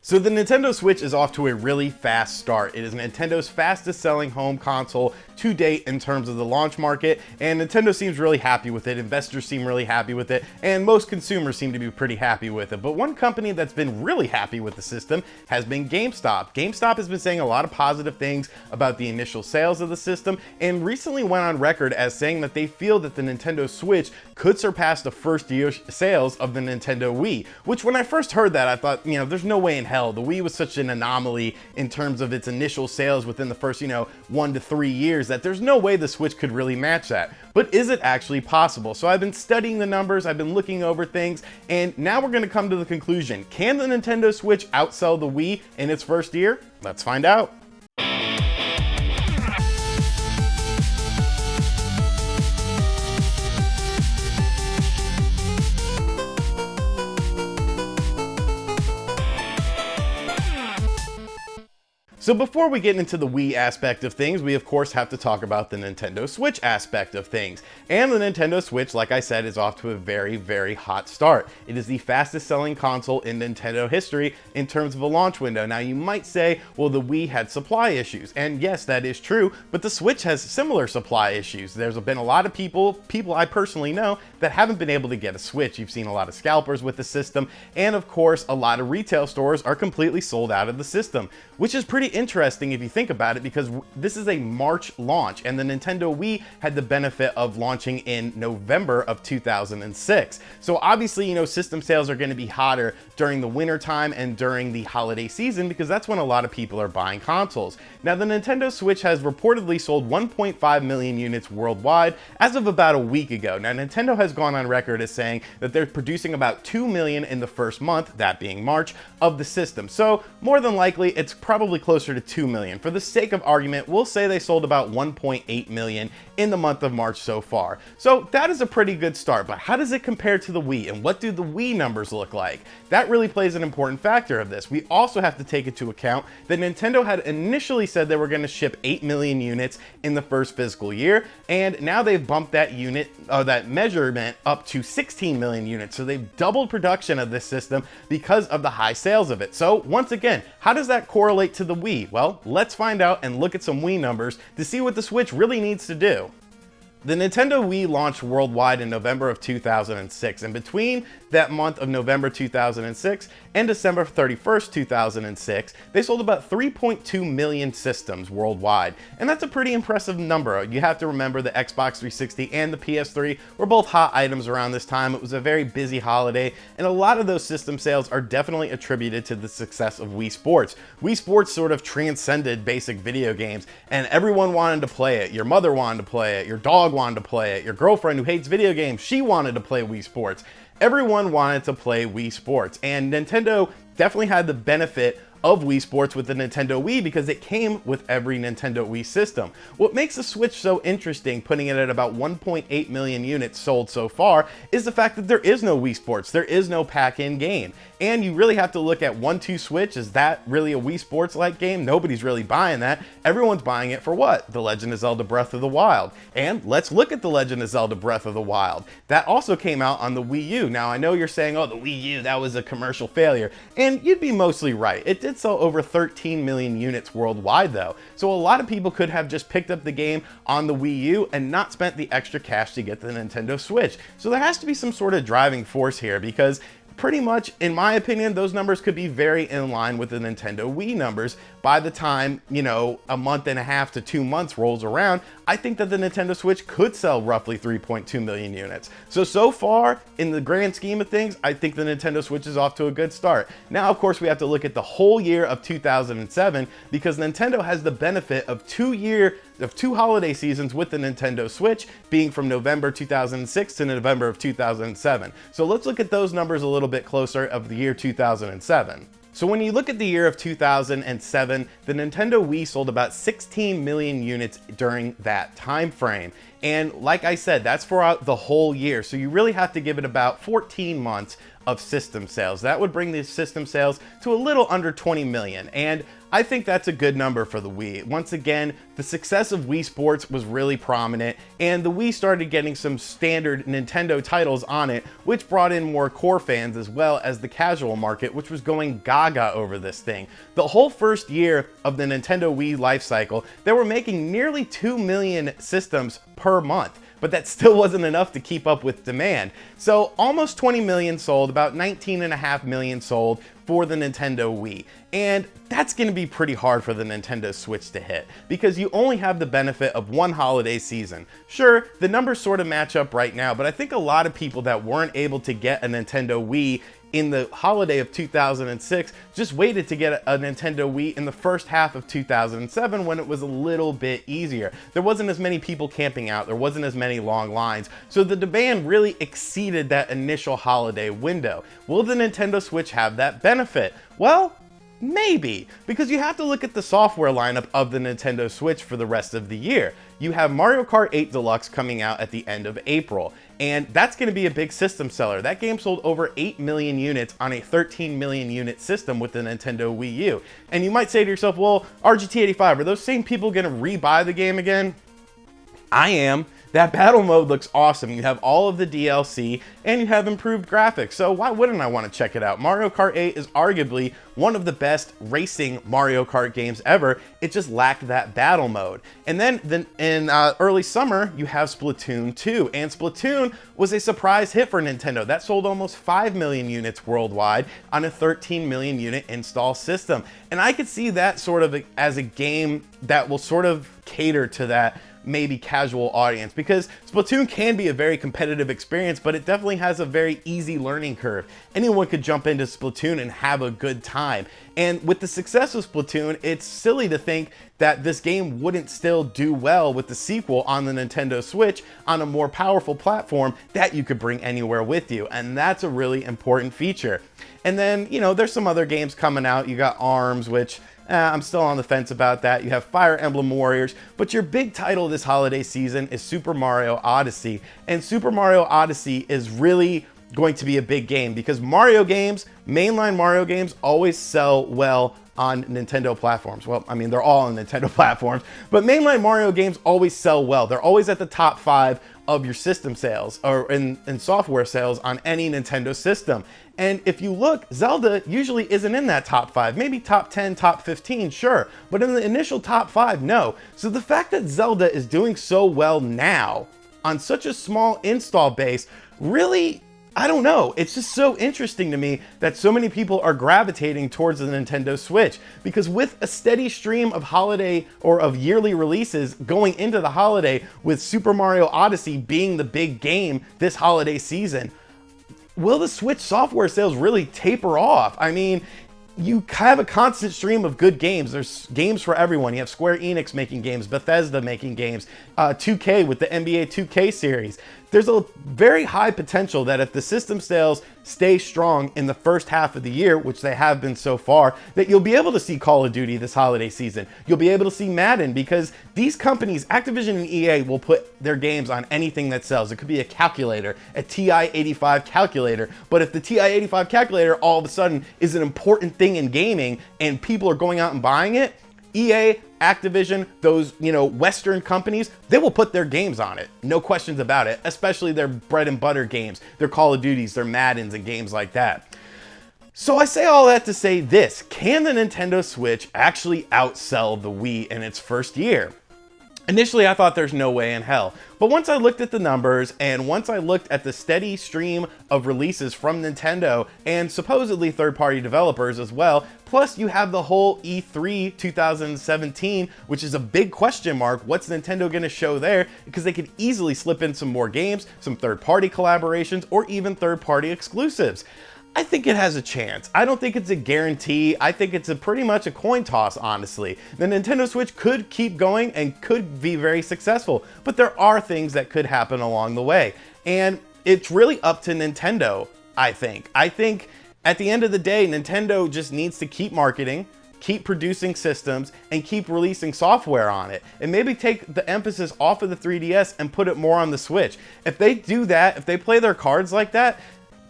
So the Nintendo Switch is off to a really fast start. It is Nintendo's fastest selling home console to date in terms of the launch market, and Nintendo seems really happy with it, investors seem really happy with it, and most consumers seem to be pretty happy with it. But one company that's been really happy with the system has been GameStop. GameStop has been saying a lot of positive things about the initial sales of the system, and recently went on record as saying that they feel that the Nintendo Switch could surpass the first year sales of the Nintendo Wii, which when I first heard that, I thought, there's no way in hell. The Wii was such an anomaly in terms of its initial sales within the first, 1 to 3 years, that there's no way the Switch could really match that. But is it actually possible? So I've been studying the numbers, I've been looking over things, and now we're going to come to the conclusion. Can the Nintendo Switch outsell the Wii in its first year? Let's find out. So before we get into the Wii aspect of things, we of course have to talk about the Nintendo Switch aspect of things. And the Nintendo Switch, like I said, is off to a very, very hot start. It is the fastest selling console in Nintendo history in terms of a launch window. Now you might say, well, the Wii had supply issues. And yes, that is true, but the Switch has similar supply issues. There's been a lot of people I personally know, that haven't been able to get a Switch. You've seen a lot of scalpers with the system, and of course, a lot of retail stores are completely sold out of the system, which is pretty interesting if you think about it, because this is a March launch and the Nintendo Wii had the benefit of launching in November of 2006. So obviously, system sales are going to be hotter during the winter time and during the holiday season, because that's when a lot of people are buying consoles. Now, the Nintendo Switch has reportedly sold 1.5 million units worldwide as of about a week ago. Now, Nintendo has gone on record as saying that they're producing about 2 million in the first month, that being March, of the system. So more than likely, it's probably closer to 2 million. For the sake of argument, we'll say they sold about 1.8 million in the month of March so far. So that is a pretty good start, but how does it compare to the Wii, and what do the Wii numbers look like? That really plays an important factor of this. We also have to take into account that Nintendo had initially said they were going to ship 8 million units in the first fiscal year, and now they've bumped that that measurement up to 16 million units. So they've doubled production of this system because of the high sales of it. So once again, how does that correlate to the Wii? Well, let's find out and look at some Wii numbers to see what the Switch really needs to do. The Nintendo Wii launched worldwide in November of 2006, and between that month of November 2006 and December 31st, 2006, they sold about 3.2 million systems worldwide, and that's a pretty impressive number. You have to remember the Xbox 360 and the PS3 were both hot items around this time. It was a very busy holiday, and a lot of those system sales are definitely attributed to the success of Wii Sports. Wii Sports sort of transcended basic video games, and everyone wanted to play it. Your mother wanted to play it, your dog wanted to play it, your girlfriend who hates video games, she wanted to play Wii Sports. Everyone wanted to play Wii Sports, and Nintendo definitely had the benefit of Wii Sports with the Nintendo Wii because it came with every Nintendo Wii system. What makes the Switch so interesting, putting it at about 1.8 million units sold so far, is the fact that there is no Wii Sports, there is no pack-in game. And you really have to look at 1-2 Switch. Is that really a Wii Sports-like game? Nobody's really buying that. Everyone's buying it for what? The Legend of Zelda Breath of the Wild. And let's look at the Legend of Zelda Breath of the Wild. That also came out on the Wii U. Now, I know you're saying, oh, the Wii U, that was a commercial failure. And you'd be mostly right. It did sell over 13 million units worldwide though. So a lot of people could have just picked up the game on the Wii U and not spent the extra cash to get the Nintendo Switch. So there has to be some sort of driving force here, because pretty much, in my opinion, those numbers could be very in line with the Nintendo Wii numbers by the time, a month and a half to 2 months rolls around. I think that the Nintendo Switch could sell roughly 3.2 million units. So far, in the grand scheme of things, I think the Nintendo Switch is off to a good start. Now, of course, we have to look at the whole year of 2007, because Nintendo has the benefit of 2 holiday seasons with the Nintendo Switch, being from November 2006 to November of 2007. So let's look at those numbers a little bit closer of the year 2007. So when you look at the year of 2007, the Nintendo Wii sold about 16 million units during that time frame. And like I said, that's for the whole year. So you really have to give it about 14 months of system sales. That would bring the system sales to a little under 20 million, and I think that's a good number for the Wii. Once again, the success of Wii Sports was really prominent, and the Wii started getting some standard Nintendo titles on it, which brought in more core fans as well as the casual market, which was going gaga over this thing. The whole first year of the Nintendo Wii life cycle, they were making nearly 2 million systems per month, but that still wasn't enough to keep up with demand. So almost 20 million sold, about 19.5 million sold for the Nintendo Wii. And that's gonna be pretty hard for the Nintendo Switch to hit because you only have the benefit of one holiday season. Sure, the numbers sort of match up right now, but I think a lot of people that weren't able to get a Nintendo Wii in the holiday of 2006 just waited to get a Nintendo Wii in the first half of 2007 when it was a little bit easier. There wasn't as many people camping out, there wasn't as many long lines, so the demand really exceeded that initial holiday window. Will the Nintendo Switch have that benefit? Well, maybe, because you have to look at the software lineup of the Nintendo Switch for the rest of the year. You have Mario Kart 8 Deluxe coming out at the end of April, and that's going to be a big system seller. That game sold over 8 million units on a 13 million unit system with the Nintendo Wii U. And you might say to yourself, well, RGT 85, are those same people going to rebuy the game again? I am. That battle mode looks awesome. You have all of the DLC and you have improved graphics. So why wouldn't I want to check it out? Mario Kart 8 is arguably one of the best racing Mario Kart games ever. It just lacked that battle mode. And then in early summer, you have Splatoon 2. And Splatoon was a surprise hit for Nintendo. That sold almost 5 million units worldwide on a 13 million unit install system. And I could see that sort of as a game that will sort of cater to that maybe casual audience, because Splatoon can be a very competitive experience, but it definitely has a very easy learning curve. Anyone could jump into Splatoon and have a good time. And with the success of Splatoon, it's silly to think that this game wouldn't still do well with the sequel on the Nintendo Switch on a more powerful platform that you could bring anywhere with you. And that's a really important feature. And then, you know, there's some other games coming out. You got ARMS, which I'm still on the fence about that. You have Fire Emblem Warriors, but your big title this holiday season is Super Mario Odyssey. And Super Mario Odyssey is really going to be a big game because Mario games, mainline Mario games, always sell well on Nintendo platforms. Well, I mean, they're all on Nintendo platforms, but mainline Mario games always sell well. They're always at the top 5 of your system sales or in software sales on any Nintendo system. And if you look, Zelda usually isn't in that top 5, maybe top 10, top 15, sure, but in the initial top 5, no. So the fact that Zelda is doing so well now on such a small install base, really, I don't know. It's just so interesting to me that so many people are gravitating towards the Nintendo Switch, because with a steady stream of holiday or of yearly releases going into the holiday, with Super Mario Odyssey being the big game this holiday season, will the Switch software sales really taper off? I mean, you have a constant stream of good games. There's games for everyone. You have Square Enix making games, Bethesda making games, 2K with the NBA 2K series. There's a very high potential that if the system sales stay strong in the first half of the year, which they have been so far, that you'll be able to see Call of Duty this holiday season. You'll be able to see Madden, because these companies, Activision and EA, will put their games on anything that sells. It could be a calculator, a TI-85 calculator, but if the TI-85 calculator all of a sudden is an important thing in gaming and people are going out and buying it, EA, Activision, those, you know, Western companies, they will put their games on it. No questions about it, especially their bread and butter games, their Call of Duties, their Maddens and games like that. So I say all that to say this: can the Nintendo Switch actually outsell the Wii in its first year? Initially, I thought there's no way in hell, but once I looked at the numbers and once I looked at the steady stream of releases from Nintendo and supposedly third-party developers as well, plus you have the whole E3 2017, which is a big question mark. What's Nintendo going to show there? Because they could easily slip in some more games, some third-party collaborations, or even third-party exclusives. I think it has a chance. I don't think it's a guarantee. I think it's pretty much a coin toss, honestly. The Nintendo Switch could keep going and could be very successful, but there are things that could happen along the way. And it's really up to Nintendo, I think. I think at the end of the day, Nintendo just needs to keep marketing, keep producing systems, and keep releasing software on it. And maybe take the emphasis off of the 3DS and put it more on the Switch. If they do that, if they play their cards like that,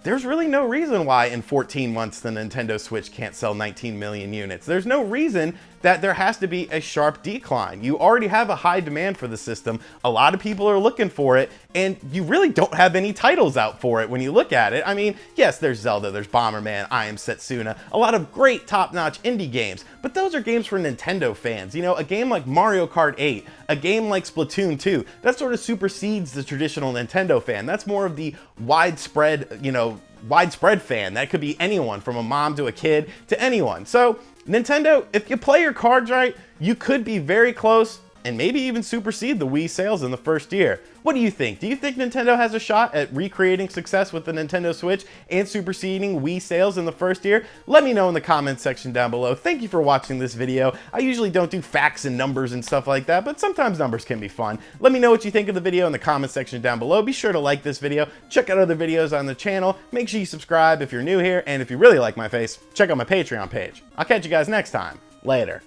there's really no reason why in 14 months the Nintendo Switch can't sell 19 million units. There's no reason that there has to be a sharp decline. You already have a high demand for the system. A lot of people are looking for it, and you really don't have any titles out for it when you look at it. I mean, yes, there's Zelda, there's Bomberman, I Am Setsuna, a lot of great top-notch indie games, but those are games for Nintendo fans. You know, a game like Mario Kart 8, a game like Splatoon 2, that sort of supersedes the traditional Nintendo fan. That's more of the widespread, you know, widespread fan. That could be anyone from a mom to a kid to anyone. So Nintendo, if you play your cards right, you could be very close and maybe even supersede the Wii sales in the first year. What do you think? Do you think Nintendo has a shot at recreating success with the Nintendo Switch and superseding Wii sales in the first year? Let me know in the comments section down below. Thank you for watching this video. I usually don't do facts and numbers and stuff like that, but sometimes numbers can be fun. Let me know what you think of the video in the comments section down below. Be sure to like this video, check out other videos on the channel, make sure you subscribe if you're new here, and if you really like my face, check out my Patreon page. I'll catch you guys next time. Later.